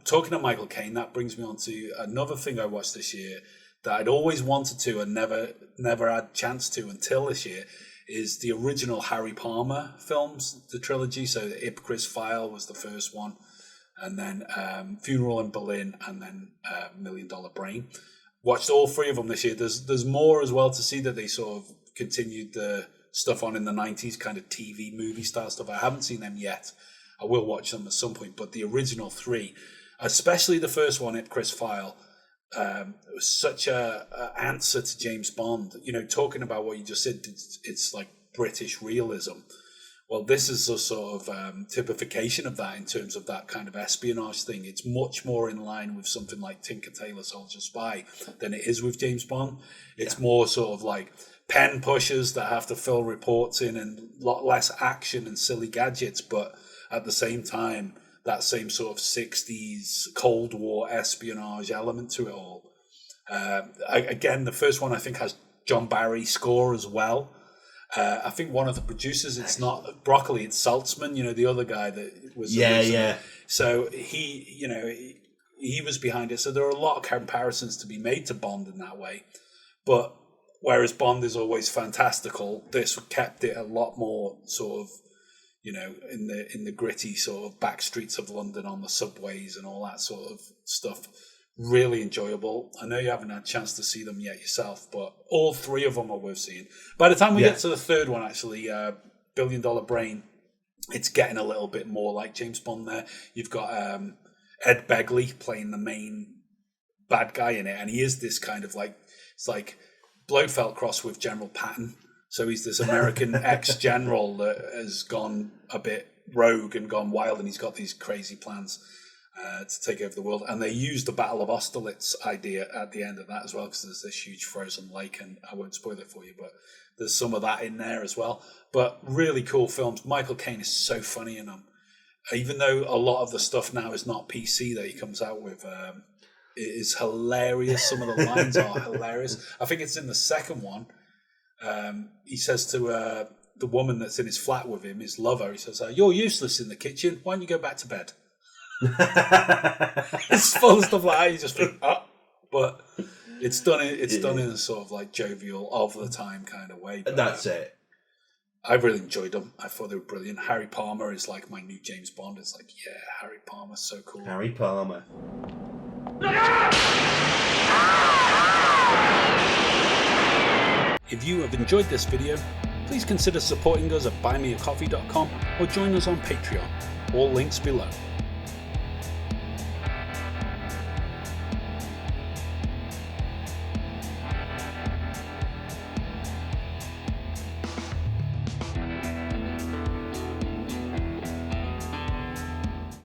talking to Michael Caine, that brings me on to another thing I watched this year that I'd always wanted to and never had chance to until this year, is the original Harry Palmer films, the trilogy. So the Ipcress File was the first one, and then Funeral in Berlin, and then $1 Million Brain. Watched all three of them this year. There's more as well to see, that they sort of continued the stuff on in the 90s, kind of TV movie style stuff. I haven't seen them yet. I will watch them at some point, but the original three, especially the first one, Ipcress File, it was such a answer to James Bond. You know, talking about what you just said, it's like British realism. Well, this is a sort of typification of that in terms of that kind of espionage thing. It's much more in line with something like Tinker Tailor Soldier Spy than it is with James Bond. It's more sort of like pen pushers that have to fill reports in, and a lot less action and silly gadgets, but at the same time, that same sort of 60s Cold War espionage element to it all. Again, the first one I think has John Barry's score as well. I think one of the producers, it's not Broccoli, it's Saltzman, you know, the other guy that was... Yeah. So he was behind it. So there are a lot of comparisons to be made to Bond in that way. But whereas Bond is always fantastical, this kept it a lot more sort of, you know, in the gritty sort of back streets of London, on the subways and all that sort of stuff. Really enjoyable. I know you haven't had a chance to see them yet yourself, but all three of them are worth seeing. By the time we get to the third one, actually, $1 Billion Brain, it's getting a little bit more like James Bond there. You've got Ed Begley playing the main bad guy in it, and he is this kind of like, it's like Blofeld cross with General Patton. So he's this American ex-general that has gone a bit rogue and gone wild, and he's got these crazy plans to take over the world. And they use the Battle of Austerlitz idea at the end of that as well, because there's this huge frozen lake, and I won't spoil it for you, but there's some of that in there as well. But really cool films. Michael Caine is so funny in them. Even though a lot of the stuff now is not PC that he comes out with, it is hilarious. Some of the lines are hilarious. I think it's in the second one. He says to the woman that's in his flat with him, his lover, he says, "You're useless in the kitchen. Why don't you go back to bed?" It's full of stuff like that. You just think, but it's done in a sort of like jovial, of the time kind of way. But that's it. I really enjoyed them. I thought they were brilliant. Harry Palmer is like my new James Bond. It's like, yeah, Harry Palmer's so cool. Harry Palmer. If you have enjoyed this video, please consider supporting us at buymeacoffee.com or join us on Patreon. All links below.